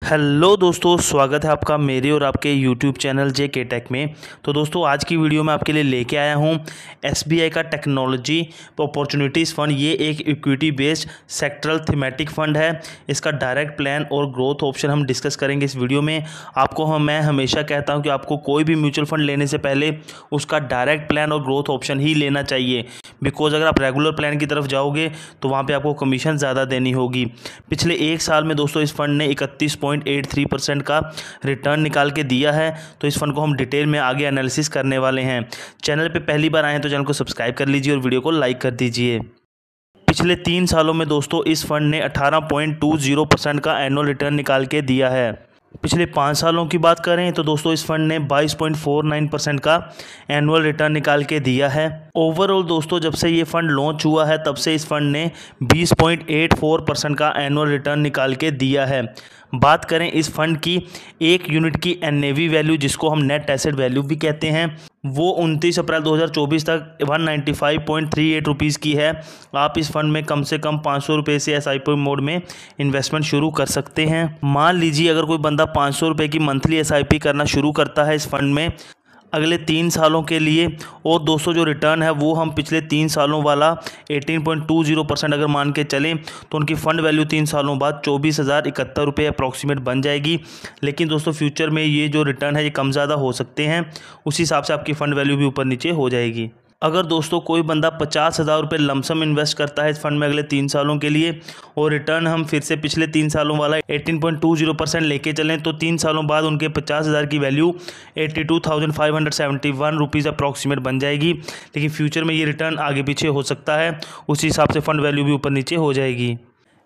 Hello दोस्तों, स्वागत है आपका मेरे और आपके यूट्यूब चैनल JK टेक में। तो दोस्तों आज की वीडियो में आपके लिए लेके आया हूँ SBI का टेक्नोलॉजी अपॉर्चुनिटीज़ फंड। ये एक equity based sectoral thematic fund है। इसका डायरेक्ट प्लान और ग्रोथ ऑप्शन हम डिस्कस करेंगे इस वीडियो में। मैं हमेशा कहता हूँ कि आपको कोई भी म्यूचुअल फंड लेने से पहले उसका डायरेक्ट प्लान और ग्रोथ ऑप्शन ही लेना चाहिए, बिकॉज अगर आप रेगुलर प्लान की तरफ जाओगे तो वहाँ पर आपको कमीशन ज़्यादा देनी होगी। पिछले एक साल में दोस्तों इस फंड ने 31.83% का रिटर्न निकाल के दिया है। तो इस फंड को हम डिटेल में आगे एनालिसिस करने वाले हैं। चैनल पे पहली बार आए हैं तो चैनल को सब्सक्राइब कर लीजिए और वीडियो को लाइक कर दीजिए। पिछले 3 सालों में दोस्तों इस फंड ने 18.20% का एनुअल रिटर्न निकाल के दिया है। पिछले 5 सालों की बात करें तो दोस्तों इस फंड ने 22.49% का एनुअल रिटर्न निकाल के दिया है। ओवरऑल दोस्तों जब से ये फंड लॉन्च हुआ है तब से इस फंड ने 20.84% का एनुअल रिटर्न निकाल के दिया है। बात करें इस फंड की 1 यूनिट की NAV वैल्यू, जिसको हम नेट एसेट वैल्यू भी कहते हैं, वो 29 अप्रैल 2024 तक 195.38 रुपीज़ की है। आप इस फंड में कम से कम 500 रुपये से SIP मोड में इन्वेस्टमेंट शुरू कर सकते हैं। मान लीजिए अगर कोई बंदा 500 रुपये की मंथली SIP करना शुरू करता है इस फंड में अगले 3 सालों के लिए, और दोस्तों जो रिटर्न है वो हम पिछले 3 सालों वाला 18.20% अगर मान के चलें तो उनकी फ़ंड वैल्यू 3 सालों बाद 24,071 रुपये अप्रॉक्सीमेट बन जाएगी। लेकिन दोस्तों फ्यूचर में ये जो रिटर्न है ये कम ज़्यादा हो सकते हैं, उसी हिसाब से आपकी फ़ंड वैल्यू भी ऊपर नीचे हो जाएगी। अगर दोस्तों कोई बंदा 50,000 रुपये लमसम इन्वेस्ट करता है इस फंड में अगले 3 सालों के लिए, और रिटर्न हम फिर से पिछले 3 सालों वाला 18.20% लेके चलें तो 3 सालों बाद उनके 50,000 की वैल्यू 82,571 रुपीज़ अप्रॉक्सीमेट बन जाएगी। लेकिन फ्यूचर में ये रिटर्न आगे पीछे हो सकता है, उसी हिसाब से फ़ंड वैल्यू भी ऊपर नीचे हो जाएगी।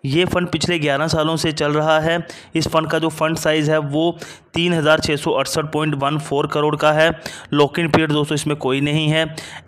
ये फ़ंड पिछले 11 सालों से चल रहा है। इस फंड का जो फंड साइज़ है वो 3,668.14 करोड़ का है। लॉक इन पीरियड दोस्तों इसमें कोई नहीं है।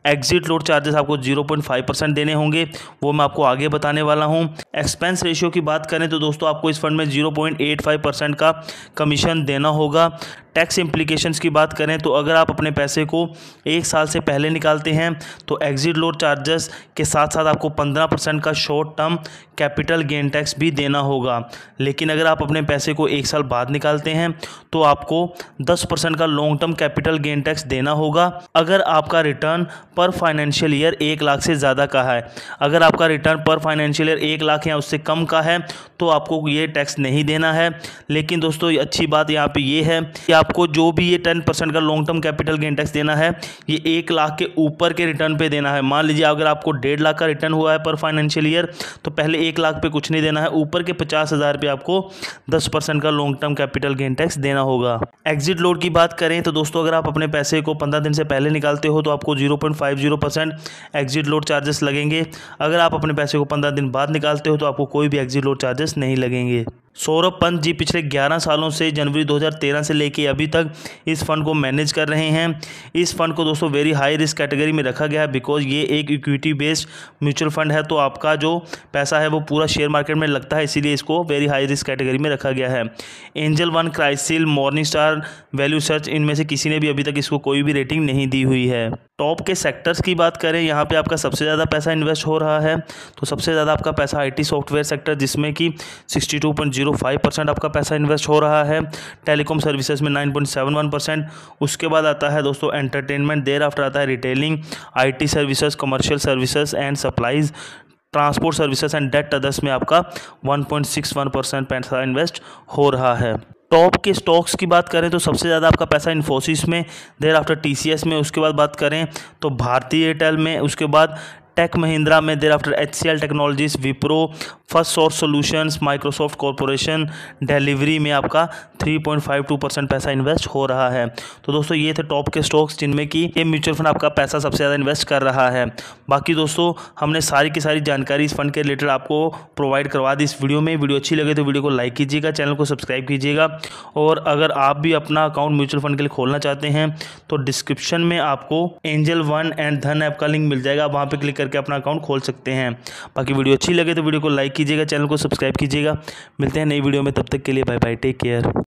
एग्जिट लोड चार्जेस आपको 0.5% देने होंगे, वो मैं आपको आगे बताने वाला हूँ। एक्सपेंस रेशियो की बात करें तो दोस्तों आपको इस फंड में 0.85% का कमीशन देना होगा। टैक्स इम्प्लीकेशंस की बात करें तो अगर आप अपने पैसे को 1 साल से पहले निकालते हैं तो एग्जिट लोड चार्जेस के साथ साथ आपको 15% का short term capital gain tax भी देना होगा। लेकिन अगर आप अपने पैसे को 1 साल बाद निकालते हैं तो आपको 10% का long term capital gain tax देना होगा। अगर आपका रिटर्न पर फाइनेंशियल ईयर 1 लाख से ज़्यादा का है, अगर आपका रिटर्न पर फाइनेंशियल ईयर 1 लाख या उससे कम का है तो आपको ये टैक्स नहीं देना है। लेकिन दोस्तों अच्छी बात यहाँ पे ये है कि आपको जो भी ये 10% का long term capital gain tax देना है ये 1 लाख के ऊपर के रिटर्न पे देना है। मान लीजिए अगर आपको 1.5 लाख का रिटर्न हुआ है पर फाइनेंशियल ईयर तो पहले 1 लाख पे कुछ नहीं देना है, ऊपर के 50,000 पे आपको 10% का long term capital gain tax देना होगा। एग्जिट लोड की बात करें तो दोस्तों अगर आप अपने पैसे को 15 दिन से पहले निकालते हो तो आपको 0.50% एग्जिट लोड चार्जेस लगेंगे। अगर आप अपने पैसे को 15 दिन बाद निकालते हो तो आपको कोई भी एग्जिट लोड चार्जेस नहीं लगेंगे। सौरभ पंत जी पिछले 11 सालों से जनवरी 2013 से लेके अभी तक इस फंड को मैनेज कर रहे हैं। इस फंड को दोस्तों वेरी हाई रिस्क कैटेगरी में रखा गया है, बिकॉज ये एक इक्विटी बेस्ड म्यूचुअल फंड है। तो आपका जो पैसा है वो पूरा शेयर मार्केट में लगता है, इसीलिए इसको वेरी हाई रिस्क कैटेगरी में रखा गया है। Angel one, CRISIL, morning star, value search, इनमें से किसी ने भी अभी तक इसको कोई भी रेटिंग नहीं दी हुई है। टॉप के सेक्टर्स की बात करें, यहाँ पे आपका सबसे ज़्यादा पैसा इन्वेस्ट हो रहा है तो सबसे ज़्यादा आपका पैसा IT सॉफ्टवेयर सेक्टर, जिसमें कि 62.05% आपका पैसा इन्वेस्ट हो रहा है। टेलीकॉम सर्विसेज में 9.71%। उसके बाद आता है दोस्तों एंटरटेनमेंट, देर आफ्टर आता है retailing, IT services, commercial services and supplies, transport services and debt others में आपका 1.61% पैसा इन्वेस्ट हो रहा है। टॉप के स्टॉक्स की बात करें तो सबसे ज़्यादा आपका पैसा इन्फोसिस में, देर आफ्टर TCS में, उसके बाद बात करें तो भारती एयरटेल में, उसके बाद टेक महिंद्रा में, there after HCL technologies, Wipro, first source solutions, Microsoft corporation, delivery में आपका 3.52% पैसा इन्वेस्ट हो रहा है। तो दोस्तों ये थे टॉप के स्टॉक्स जिनमें कि ये म्यूचुअल फंड आपका पैसा सबसे ज़्यादा इन्वेस्ट कर रहा है। बाकी दोस्तों हमने सारी की सारी जानकारी इस फंड के रिलेटेड आपको प्रोवाइड करवा दी इस वीडियो में। वीडियो अच्छी लगे तो वीडियो को लाइक कीजिएगा, चैनल को सब्सक्राइब कीजिएगा, और अगर आप भी अपना अकाउंट म्यूचुअल फंड के लिए खोलना चाहते हैं तो डिस्क्रिप्शन में आपको एंजल वन एंड धन ऐप का लिंक मिल जाएगा, वहाँ पर क्लिक करके अपना अकाउंट खोल सकते हैं। बाकी वीडियो अच्छी लगे तो वीडियो को लाइक कीजिएगा, चैनल को सब्सक्राइब कीजिएगा। मिलते हैं नई वीडियो में, तब तक के लिए बाय बाय, टेक केयर।